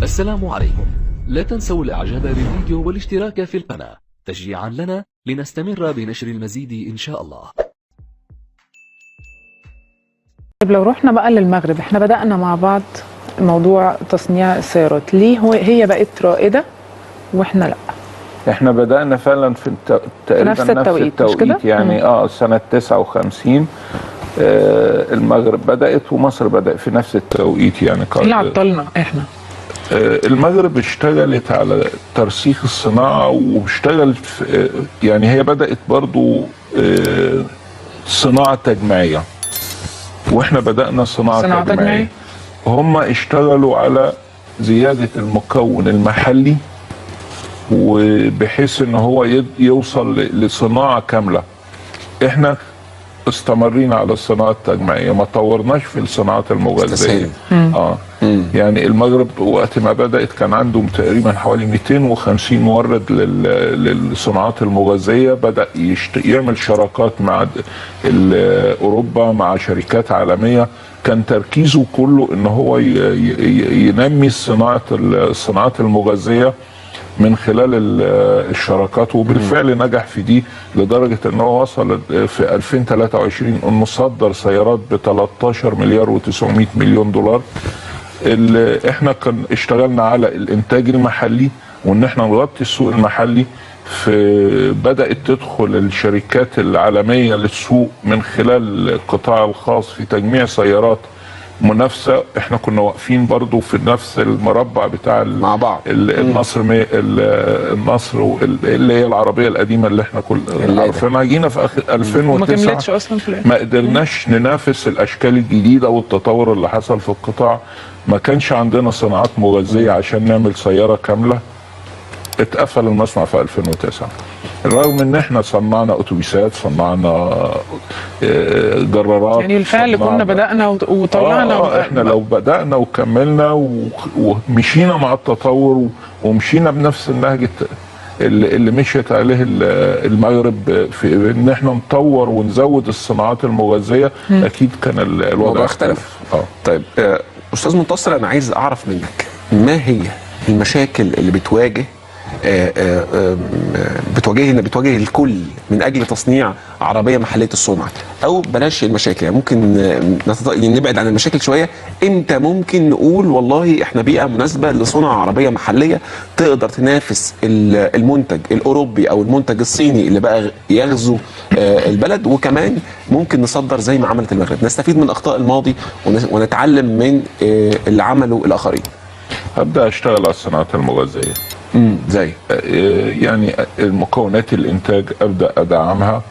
السلام عليكم. لا تنسوا الاعجاب بالفيديو والاشتراك في القناة تشجيعا لنا لنستمر بنشر المزيد ان شاء الله. طيب لو رحنا بقى للمغرب، احنا بدأنا مع بعض موضوع تصنيع السيارات، ليه هي بقت رائدة واحنا لا؟ احنا بدأنا فعلا في تقريبا نفس التوقيت مش كده؟ يعني سنة 59 المغرب بدأت ومصر بدأت في نفس التوقيت يعني. اللي عطلنا احنا المغرب اشتغلت على ترسيخ الصناعة واشتغلت يعني هي بدأت برضو صناعة تجميعية، واحنا بدأنا صناعة تجميعية. هم اشتغلوا على زيادة المكون المحلي وبحيث ان هو يوصل لصناعة كاملة. احنا استمرينا على الصناعة التجميعية، ما طورناش في الصناعات المغذية. يعني المغرب وقت ما بدأت كان عندهم تقريبا حوالي 250 مورد للصناعات المغذية. بدأ يعمل شراكات مع أوروبا، مع شركات عالمية. كان تركيزه كله ان هو ينمي الصناعات المغذية من خلال الشراكات، وبالفعل نجح في دي لدرجة ان هو وصل في 2023 انه صدر سيارات ب 13 مليار و900 مليون دولار. احنا كان اشتغلنا على الانتاج المحلي وان احنا نغطي السوق المحلي. بدأت تدخل الشركات العالمية للسوق من خلال القطاع الخاص في تجميع سيارات منافسه. احنا كنا واقفين برضو في نفس المربع بتاع مع بعض النصر اللي هي العربيه القديمه اللي احنا عارفينها. جينا في 2009 ما قدرناش ننافس الاشكال الجديده والتطور اللي حصل في القطاع. ما كانش عندنا صناعات مغذيه عشان نعمل سياره كامله. اتقفل المصنع في 2009 رغم ان احنا صنعنا اتوبيسات، صنعنا جرارات. يعني الفعل كنا بدأنا وطلعنا. احنا لو بدأنا وكملنا ومشينا مع التطور ومشينا بنفس النهج اللي مشيت عليه المغرب في ان احنا نطور ونزود الصناعات المغذية، اكيد كان الوضع اختلف. طيب استاذ منتصر، انا عايز اعرف منك ما هي المشاكل اللي بتواجه الكل من اجل تصنيع عربيه محليه الصنع، او بلاش المشاكل، يعني ممكن نبعد عن المشاكل شويه. امتى ممكن نقول والله احنا بيئه مناسبه لصنع عربيه محليه تقدر تنافس المنتج الاوروبي او المنتج الصيني اللي بقى يغزو البلد، وكمان ممكن نصدر زي ما عملت المغرب، نستفيد من اخطاء الماضي ونتعلم من اللي عمله الاخرين؟ هبدا اشتغل على الصناعات المغذيه. زي يعني المكونات الانتاج ابدا ادعمها.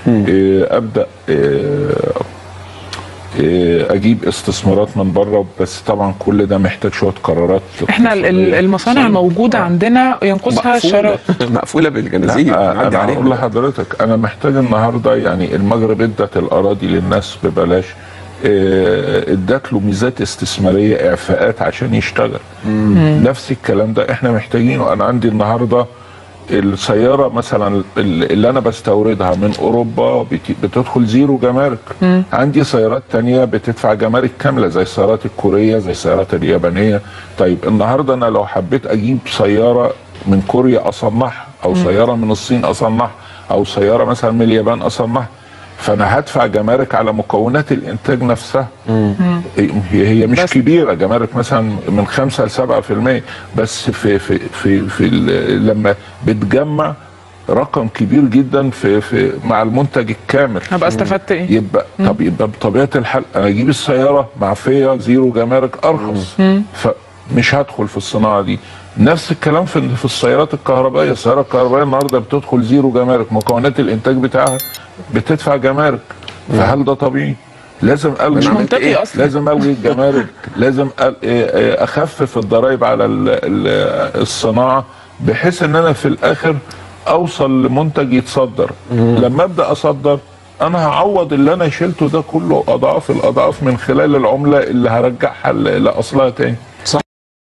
ابدا اجيب استثمارات من بره، بس طبعا كل ده محتاج شويه قرارات. احنا المصانع موجوده عندنا ينقصها الشراء، مقفوله بالجنازير. انا اقول لحضرتك انا محتاج النهارده، يعني المغرب ادت الاراضي للناس ببلاش، ادت له ميزات استثماريه، اعفاءات عشان يشتغل. نفس الكلام ده احنا محتاجينه. انا عندي النهارده السياره مثلا اللي انا بستوردها من اوروبا بتدخل زيرو جمارك. عندي سيارات تانية بتدفع جمارك كامله، زي السيارات الكوريه، زي السيارات اليابانيه. طيب النهارده انا لو حبيت اجيب سياره من كوريا اصنعها، او سياره من الصين اصنعها، او سياره مثلا من اليابان اصنعها، فانا هدفع جمارك على مكونات الانتاج نفسها. هي مش كبيره، جمارك مثلا من 5 ل 7%، بس في لما بتجمع رقم كبير جدا في مع المنتج الكامل. هبقى استفدت ايه؟ يبقى بطبيعه الحال انا اجيب السياره معفيه زيرو جمارك ارخص، فمش هدخل في الصناعه دي. نفس الكلام في السيارات الكهربائيه. السياره الكهربائيه النهارده بتدخل زيرو جمارك، مكونات الانتاج بتاعها بتدفع جمارك. فهل ده طبيعي؟ لازم الغي، مش منطقي اصلا. لازم الغي الجمارك، لازم اخفف الضرائب على الصناعه، بحيث ان انا في الاخر اوصل لمنتج يتصدر. لما ابدا اصدر انا هعوض اللي انا شلته ده كله اضعاف الاضعاف من خلال العمله اللي هرجعها لاصلها تاني.